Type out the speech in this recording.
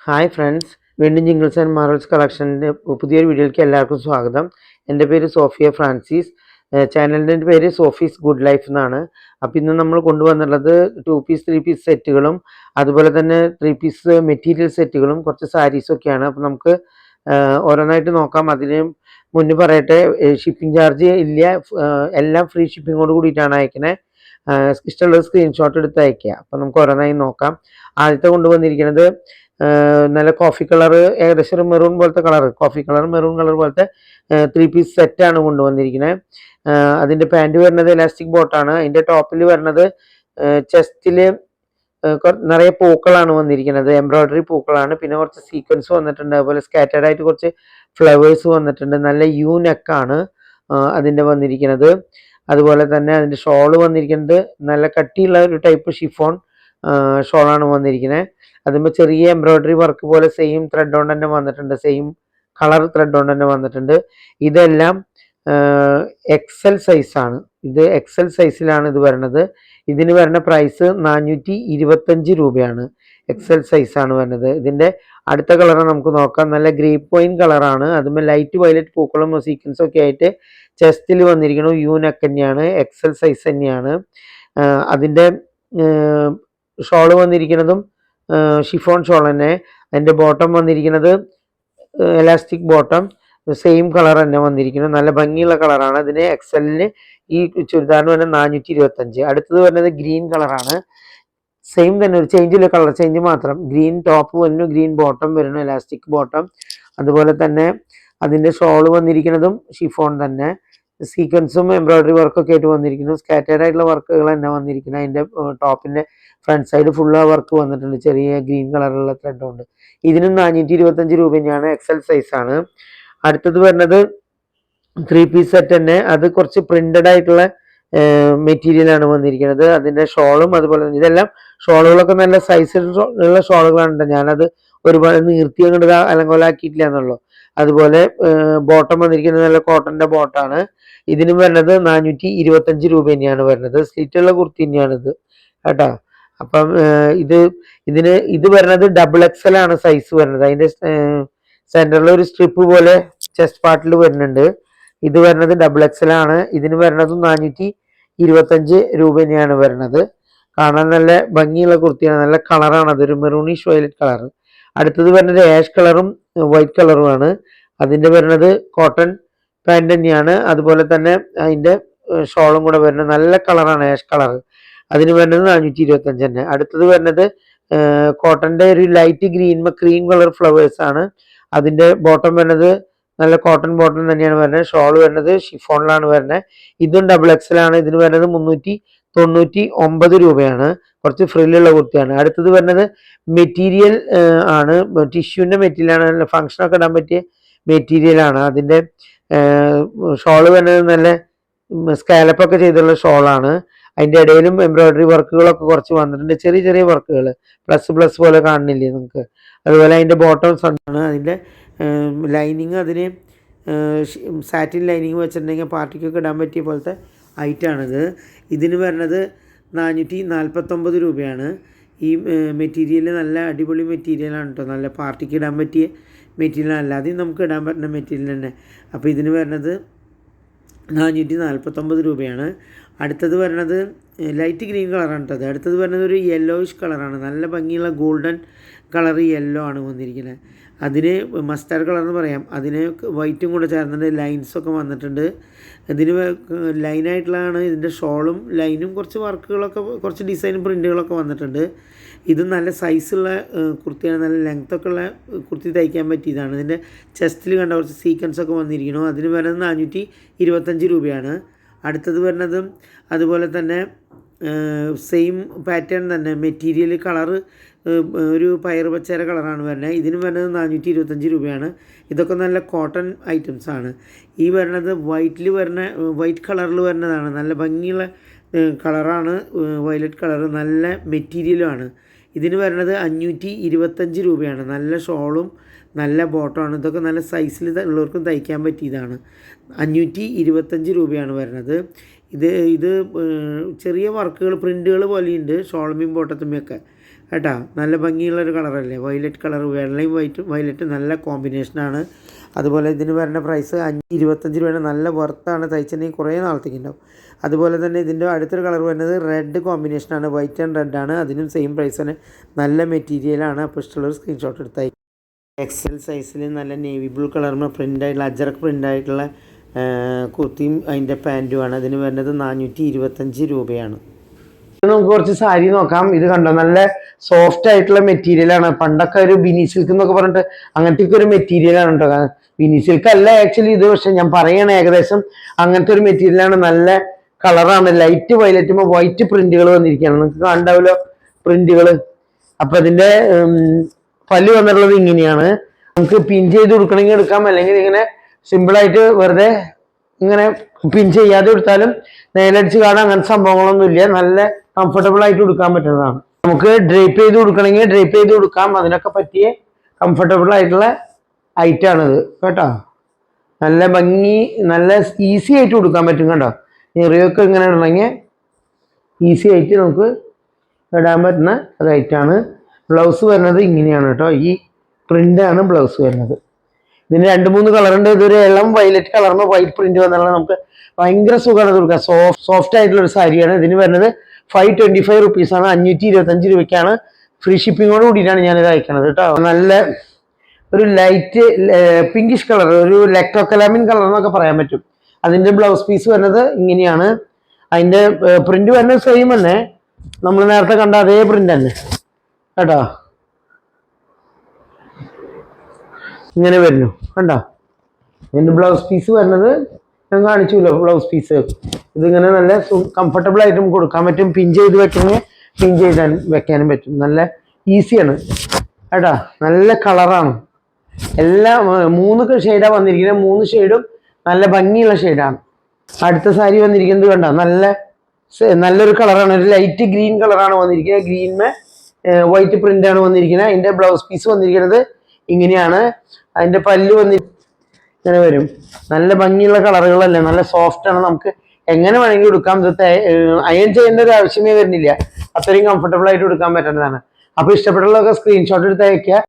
Hi friends, വീണ്ടും jingles and Marvels കളക്ഷൻ്റെ പുതിയൊരു വീഡിയോയിലേക്ക് എല്ലാവർക്കും സ്വാഗതം. എൻ്റെ പേര് സോഫിയ ഫ്രാൻസിസ്. ചാനലിൻ്റെ പേര് സോഫീസ് ഗുഡ് ലൈഫ് എന്നാണ്. അപ്പോൾ ഇന്ന് നമ്മൾ കൊണ്ടുവന്നുള്ളത് 2 പീസ് 3 പീസ് സെറ്റുകളും അതുപോലെ തന്നെ 3 പീസ് മെറ്റീരിയൽ സെറ്റുകളും കുറച്ച് സാരീസൊക്കെയാണ്. അപ്പോൾ നമുക്ക് ഓരോന്നായിട്ട് നോക്കാം. അതിന് മുന്നേ പറയട്ടെ, ഷിപ്പിംഗ് ചാർജ് ഇല്ല, എല്ലാം ഫ്രീ ഷിപ്പിങ്ങോട് കൂടിയിട്ടാണ് അയക്കണേ. ഇഷ്ടമുള്ളത് സ്ക്രീൻഷോട്ട് എടുത്ത് അയക്കുക. അപ്പോൾ നമുക്ക് ഓരോന്നായി നോക്കാം. ആദ്യത്തെ കൊണ്ടുവന്നിരിക്കുന്നത് നല്ല കോഫി കളർ, ഏകദേശം ഒരു മെറൂൺ പോലത്തെ colour, coffee colour maroon colour പോലത്തെ 3 പീസ് സെറ്റാണ് കൊണ്ടുവന്നിരിക്കുന്നത്. അതിൻ്റെ പാൻറ് വരുന്നത് ഇലാസ്റ്റിക് ബോട്ടാണ്. അതിൻ്റെ ടോപ്പിൽ വരുന്നത് ചെസ്റ്റിൽ നിറയെ പൂക്കളാണ് വന്നിരിക്കുന്നത്, എംബ്രോയ്ഡറി പൂക്കളാണ്. പിന്നെ കുറച്ച് സീക്വൻസ് വന്നിട്ടുണ്ട്, അതുപോലെ സ്കാറ്റേഡ് ആയിട്ട് കുറച്ച് ഫ്ലവേഴ്സ് വന്നിട്ടുണ്ട്. നല്ല യു നെക്കാണ് അതിൻ്റെ വന്നിരിക്കുന്നത്. അതുപോലെ തന്നെ അതിൻ്റെ ഷോള് വന്നിരിക്കുന്നത് നല്ല കട്ടിയുള്ള ഒരു ടൈപ്പ് ഷിഫോൺ ഷോളാണ് വന്നിരിക്കുന്നത്. അതുമ്പോൾ ചെറിയ എംബ്രോയ്ഡറി വർക്ക് പോലെ സെയിം ത്രെഡ് കൊണ്ട് തന്നെ വന്നിട്ടുണ്ട്, സെയിം കളർ ത്രെഡ് കൊണ്ട് തന്നെ വന്നിട്ടുണ്ട്. ഇതെല്ലാം എക്സൽ സൈസാണ്. ഇത് എക്സൽ സൈസിലാണ് ഇത് വരുന്നത്. ഇതിന് വരുന്ന പ്രൈസ് 425 രൂപയാണ്. എക്സൽ സൈസാണ് വരുന്നത്. ഇതിൻ്റെ അടുത്ത കളർ നമുക്ക് നോക്കാം. നല്ല ഗ്രേപ്പ് വൈൻ കളറാണ്. അതുമ്പോൾ ലൈറ്റ് വയലറ്റ് പൂക്കളും സീക്വൻസും ഒക്കെ ആയിട്ട് ചെസ്റ്റിൽ വന്നിരിക്കുന്നു. യു നെക്ക് തന്നെയാണ്, എക്സൽ സൈസ് തന്നെയാണ്. അതിൻ്റെ ഷോള് വന്നിരിക്കുന്നതും ഷിഫോൺ ഷോൾ തന്നെ. അതിൻ്റെ ബോട്ടം വന്നിരിക്കുന്നത് എലാസ്റ്റിക് ബോട്ടം, സെയിം കളർ തന്നെ വന്നിരിക്കുന്നത്. നല്ല ഭംഗിയുള്ള കളറാണ്. അതിന് എക്സലിന് ഈ ചുരിദാറിന് വരുന്നത് 425. അടുത്തത് വരുന്നത് ഗ്രീൻ കളറാണ്. സെയിം തന്നെ, ഒരു ചേഞ്ചില്ല, കളർ ചേഞ്ച് മാത്രം. ഗ്രീൻ ടോപ്പ് വരുന്നു, ഗ്രീൻ ബോട്ടം വരുന്നു, എലാസ്റ്റിക് ബോട്ടം. അതുപോലെ തന്നെ അതിൻ്റെ ഷോള് വന്നിരിക്കുന്നതും ഷിഫോൺ തന്നെ, സീക്വൻസും എംബ്രോയ്ഡറി വർക്കൊക്കെ ആയിട്ട് വന്നിരിക്കുന്നു. സ്കാറ്റേഡ് ആയിട്ടുള്ള വർക്കുകൾ തന്നെ വന്നിരിക്കുന്നത്. അതിൻ്റെ ടോപ്പിൻ്റെ ഫ്രണ്ട് സൈഡ് ഫുള്ള് വർക്ക് വന്നിട്ടുണ്ട്, ചെറിയ ഗ്രീൻ കളറുള്ള ത്രെഡ് കൊണ്ട്. ഇതിനും 425 രൂപ തന്നെയാണ്, എക്സൽ സൈസാണ്. അടുത്തത് വരുന്നത് 3 പീസ് സെറ്റ് തന്നെ. അത് കുറച്ച് പ്രിന്റഡ് ആയിട്ടുള്ള മെറ്റീരിയലാണ് വന്നിരിക്കുന്നത്. അതിൻ്റെ ഷോളും അതുപോലെ തന്നെ ഇതെല്ലാം ഷോളുകളൊക്കെ നല്ല സൈസിലുള്ള ഷോളുകളാണ്. ഞാനത് ഒരുപാട് നീർത്തി അങ്ങോട്ട് അലങ്കോലാക്കിയിട്ടില്ല എന്നുള്ളൂ. അതുപോലെ ബോട്ടം വന്നിരിക്കുന്നത് നല്ല കോട്ടൻ്റെ ബോട്ടാണ്. ഇതിനും വരുന്നത് 425 രൂപ തന്നെയാണ് വരുന്നത്. സ്ലിറ്റുള്ള കുർത്തി തന്നെയാണിത് കേട്ടോ. അപ്പം ഇത് വരുന്നത് ഡബിൾ എക്സൽ ആണ് സൈസ് വരുന്നത്. അതിൻ്റെ സെൻറ്ററിൽ ഒരു സ്ട്രിപ്പ് പോലെ ചെസ്റ്റ് പാർട്ടിൽ വരുന്നുണ്ട്. ഇത് വരുന്നത് ഡബിൾ എക്സൽ ആണ്. ഇതിന് വരുന്നതും 425 രൂപ തന്നെയാണ് വരുന്നത്. കാണാൻ നല്ല ഭംഗിയുള്ള കുർത്തിയാണ്, നല്ല കളറാണ്, അതൊരു മെറൂണിഷ് വയലറ്റ് കളർ. അടുത്തത് വരുന്നത് ആഷ് കളറും വൈറ്റ് കളറുമാണ്. അതിൻ്റെ വരുന്നത് കോട്ടൺ പാൻറ് തന്നെയാണ്. അതുപോലെ തന്നെ അതിൻ്റെ ഷോളും കൂടെ വരുന്നത് നല്ല കളറാണ്, ആഷ് കളർ. അതിന് വരുന്നത് 425 തന്നെ. അടുത്തത് വരുന്നത് കോട്ടൻ്റെ ഒരു ലൈറ്റ് ക്രീം കളർ ഫ്ലവേഴ്സ് ആണ്. അതിൻ്റെ ബോട്ടം വരുന്നത് നല്ല കോട്ടൺ ബോട്ടം തന്നെയാണ് വരുന്നത്. ഷോൾ വരുന്നത് ഷിഫോണിലാണ് വരുന്നത്. ഇതും ഡബിൾ എക്സൽ ആണ്. ഇതിന് വരുന്നത് 399 രൂപയാണ്. കുറച്ച് ഫ്രില്ലുള്ള കുർത്തിയാണ്. അടുത്തത് വരുന്നത് മെറ്റീരിയൽ ആണ്, ടിഷ്യൂവിൻ്റെ മെറ്റീരിയലാണ്, ഫങ്ഷനൊക്കെ ഇടാൻ പറ്റിയ മെറ്റീരിയലാണ്. അതിൻ്റെ ഷോള് വരുന്നത് നല്ല സ്കാലപ്പൊക്കെ ചെയ്തുള്ള ഷോളാണ്. അതിൻ്റെ ഇടയിലും എംബ്രോയ്ഡറി വർക്കുകളൊക്കെ കുറച്ച് വന്നിട്ടുണ്ട്, ചെറിയ ചെറിയ വർക്കുകൾ, പ്ലസ് പോലെ കാണുന്നില്ലേ നിങ്ങൾക്ക്. അതുപോലെ അതിൻ്റെ ബോട്ടം ആണ്. അതിൻ്റെ ലൈനിങ് അതിന് സാറ്റിൻ ലൈനിങ് വെച്ചിട്ടുണ്ടെങ്കിൽ പാർട്ടിക്കൊക്കെ ഇടാൻ പറ്റിയ പോലത്തെ ഐറ്റാണിത്. ഇതിന് വരുന്നത് 449 രൂപയാണ്. ഈ മെറ്റീരിയൽ നല്ല അടിപൊളി മെറ്റീരിയലാണ് കേട്ടോ, നല്ല പാർട്ടിക്ക് ഇടാൻ പറ്റിയ മെറ്റീരിയൽ, അല്ലാതെയും നമുക്ക് ഇടാൻ പറ്റുന്ന മെറ്റീരിയൽ തന്നെ. അപ്പോൾ ഇതിന് വരുന്നത് 449 രൂപയാണ്. അടുത്തത് വരുന്നത് ലൈറ്റ് ഗ്രീൻ കളറാണ് കേട്ടോ. അടുത്തത് വരുന്നത് ഒരു യെല്ലോയിഷ് കളറാണ്, നല്ല ഭംഗിയുള്ള ഗോൾഡൻ കളർ യെല്ലോ ആണ് വന്നിരിക്കുന്നത്. അതിന് മസ്റ്റാർഡ് കളർ എന്ന് പറയാം. അതിന് വൈറ്റും കൂടെ ചേർന്നിട്ട് ലൈൻസൊക്കെ വന്നിട്ടുണ്ട്. ഇതിന് ലൈനായിട്ടുള്ളതാണ് ഇതിൻ്റെ ഷോളും ലൈനും, കുറച്ച് വർക്കുകളൊക്കെ, കുറച്ച് ഡിസൈൻ പ്രിൻറ്റുകളൊക്കെ വന്നിട്ടുണ്ട്. ഇത് നല്ല സൈസുള്ള കുർത്തിയാണ്, നല്ല ലെങ്ത്തൊക്കെ ഉള്ള കുർത്തി തയ്ക്കാൻ പറ്റിയതാണ്. ഇതിൻ്റെ ചെസ്റ്റിൽ കണ്ട കുറച്ച് സീക്വൻസൊക്കെ വന്നിരിക്കുന്നു. അതിന് വരുന്നത് 425 രൂപയാണ്. അടുത്തത് വരുന്നതും അതുപോലെ തന്നെ സെയിം പാറ്റേൺ തന്നെ, മെറ്റീരിയൽ കളറ് ഒരു പയർ പച്ചര കളറാണ് വരുന്നത്. ഇതിന് വരുന്നത് 425 രൂപയാണ്. ഇതൊക്കെ നല്ല കോട്ടൺ ഐറ്റംസ് ആണ്. ഈ വരുന്നത് വൈറ്റ് കളറിൽ വരുന്നതാണ്, നല്ല ഭംഗിയുള്ള കളറാണ്, വയലറ്റ് കളർ, നല്ല മെറ്റീരിയലുമാണ്. ഇതിന് വരുന്നത് 525 രൂപയാണ്. നല്ല ഷോളും നല്ല ബോട്ടമാണ്. ഇതൊക്കെ നല്ല സൈസിൽ ഉള്ളവർക്കും തയ്ക്കാൻ പറ്റിയതാണ്. 525 രൂപയാണ് വരുന്നത്. ഇത് ചെറിയ വർക്കുകൾ, പ്രിൻറ്റുകൾ പോലെയുണ്ട് ഷോൾമീം ബോട്ടത്തുമ്മയൊക്കെ. കേട്ടോ. നല്ല ഭംഗിയുള്ളൊരു കളറല്ലേ, വയലറ്റ് കളർ, വെള്ളയും വയലറ്റും നല്ല കോമ്പിനേഷനാണ്. അതുപോലെ ഇതിന് വരുന്ന പ്രൈസ് 25 രൂപയാണ്. നല്ല വർത്താണ്, തയ്ച്ചിട്ടുണ്ടെങ്കിൽ കുറേ നാളത്തേക്ക് ഉണ്ടാവും. അതുപോലെ തന്നെ ഇതിൻ്റെ അടുത്തൊരു കളർ വരുന്നത് റെഡ് കോമ്പിനേഷനാണ്, വൈറ്റ് ആൻഡ് റെഡ് ആണ്. അതിനും സെയിം പ്രൈസ് തന്നെ, നല്ല മെറ്റീരിയലാണ്. അപ്പോൾ ഇഷ്ടമുള്ളൊരു സ്ക്രീൻഷോട്ട് എടുത്തായി. എക്സൽ സൈസിൽ നല്ല നേവി ബ്ലൂ കളറിന് പ്രിൻ്റായിട്ടുള്ള അജറക് പ്രിൻ്റായിട്ടുള്ള കുർത്തിയും അതിൻ്റെ പാൻറ്റുമാണ്. അതിന് വരുന്നത് 425 രൂപയാണ്. നമുക്ക് കുറച്ച് സാരി നോക്കാം. ഇത് കണ്ടോ, നല്ല സോഫ്റ്റ് ആയിട്ടുള്ള മെറ്റീരിയലാണ്. പണ്ടൊക്കെ ഒരു ബിനി സിൽക്ക് എന്നൊക്കെ പറഞ്ഞിട്ട് അങ്ങനത്തെ ഒരു മെറ്റീരിയലാണ് കേട്ടോ. ബിനി സിൽക്ക് അല്ല ആക്ച്വലി ഇത്, പക്ഷെ ഞാൻ പറയണ ഏകദേശം അങ്ങനത്തെ ഒരു മെറ്റീരിയലാണ്. നല്ല കളറാണ്, ലൈറ്റ് വയലറ്റുമ്പോ വൈറ്റ് പ്രിന്റുകൾ വന്നിരിക്കുകയാണ്. നിങ്ങൾക്ക് കാണണ്ടാവല്ലോ പ്രിന്റുകൾ. അപ്പൊ അതിന്റെ പല്ല് വന്നിട്ടുള്ളത് ഇങ്ങനെയാണ്. നമുക്ക് പിൻ ചെയ്ത് കൊടുക്കണമെങ്കിൽ എടുക്കാം, അല്ലെങ്കിൽ ഇങ്ങനെ സിമ്പിളായിട്ട് വെറുതെ ഇങ്ങനെ പിൻ ചെയ്യാതെ എടുത്താലും നേലടിച്ച് കാണാൻ അങ്ങനത്തെ സംഭവങ്ങളൊന്നും ഇല്ല. നല്ല കംഫർട്ടബിൾ ആയിട്ട് കൊടുക്കാൻ പറ്റുന്നതാണ്. നമുക്ക് ഡ്രേപ്പ് ചെയ്ത് കൊടുക്കണമെങ്കിൽ ഡ്രേപ്പ് ചെയ്ത് കൊടുക്കാം. അതിനൊക്കെ പറ്റിയ കംഫർട്ടബിൾ ആയിട്ടുള്ള ഐറ്റാണിത് കേട്ടോ. നല്ല ഭംഗി, നല്ല ഈസി ആയിട്ട് കൊടുക്കാൻ പറ്റും കേട്ടോ. നെറിയൊക്കെ ഇങ്ങനെ ഇടണമെങ്കിൽ ഈസി ആയിട്ട് നമുക്ക് ഇടാൻ പറ്റുന്ന ഒരു ഐറ്റാണ്. ബ്ലൗസ് വരുന്നത് ഇങ്ങനെയാണ് കേട്ടോ. ഈ പ്രിൻ്റാണ് ബ്ലൗസ് വരുന്നത്. ഇതിന് 2-3 കളറുണ്ട്. ഇതൊരു ഇളം വയലറ്റ് കളറിന് വൈറ്റ് പ്രിന്റ് വന്നാൽ നമുക്ക് ഭയങ്കര സുഖമാണ് കൊടുക്കുക. സോഫ്റ്റ് ആയിട്ടുള്ള ഒരു സാരിയാണ്. ഇതിന് വരുന്നത് 525 റുപ്പീസാണ്. 525 രൂപയ്ക്കാണ്. ഫ്രീ ഷിപ്പിങ്ങോട് കൂടിയിട്ടാണ് ഞാനിത് അയക്കണത് കേട്ടോ. നല്ല ഒരു ലൈറ്റ് പിങ്കിഷ് കളർ, ഒരു ലെക്ടോക്കലാമിൻ കളർ എന്നൊക്കെ പറയാൻ പറ്റും. അതിൻ്റെ ബ്ലൗസ് പീസ് വരുന്നത് ഇങ്ങനെയാണ്. അതിൻ്റെ പ്രിന്റ് വരുന്നത് സെയിം തന്നെ, നമ്മൾ നേരത്തെ കണ്ട അതേ പ്രിന്റ് തന്നെ കേട്ടോ. ഇങ്ങനെ വരുന്നു കണ്ടോ. ഇതിൻ്റെ ബ്ലൗസ് പീസ് വരുന്നത് ഞാൻ കാണിച്ചില്ല. ബ്ലൗസ് പീസ് ഇതിങ്ങനെ നല്ല കംഫർട്ടബിൾ ആയിട്ട് നമുക്ക് കൊടുക്കാൻ പറ്റും. പിൻ ചെയ്ത് വെക്കണമെങ്കിൽ പിൻ ചെയ്ത് വെക്കാനും പറ്റും. നല്ല ഈസിയാണ് കേട്ടോ. നല്ല കളറാണ്. എല്ലാം 3 ഷെയ്ഡാണ് വന്നിരിക്കുന്നത്. 3 ഷെയ്ഡും നല്ല ഭംഗിയുള്ള ഷെയ്ഡാണ്. അടുത്ത സാരി വന്നിരിക്കുന്നത് കണ്ടോ, നല്ലൊരു കളറാണ്. ഒരു ലൈറ്റ് ഗ്രീൻ കളറാണ് വന്നിരിക്കുന്നത്. ഗ്രീൻമേ വൈറ്റ് പ്രിന്റ് ആണ് വന്നിരിക്കുന്നത്. അതിൻ്റെ ബ്ലൗസ് പീസ് വന്നിരിക്കുന്നത് ഇങ്ങനെയാണ്. അതിൻ്റെ പല്ല് ഇങ്ങനെ വരും. നല്ല ഭംഗിയുള്ള കളറുകളല്ലേ, നല്ല സോഫ്റ്റ് ആണ്. നമുക്ക് എങ്ങനെ വേണമെങ്കിൽ എടുക്കാം. ഇത് അയൺ ചെയ്യേണ്ട ഒരു ആവശ്യമേ വരുന്നില്ല. അത്രയും കംഫർട്ടബിൾ ആയിട്ട് എടുക്കാൻ പറ്റുന്നതാണ്. അപ്പോൾ ഇഷ്ടപ്പെട്ടുള്ളതൊക്കെ സ്ക്രീൻഷോട്ട് എടുത്ത് അയക്കുക.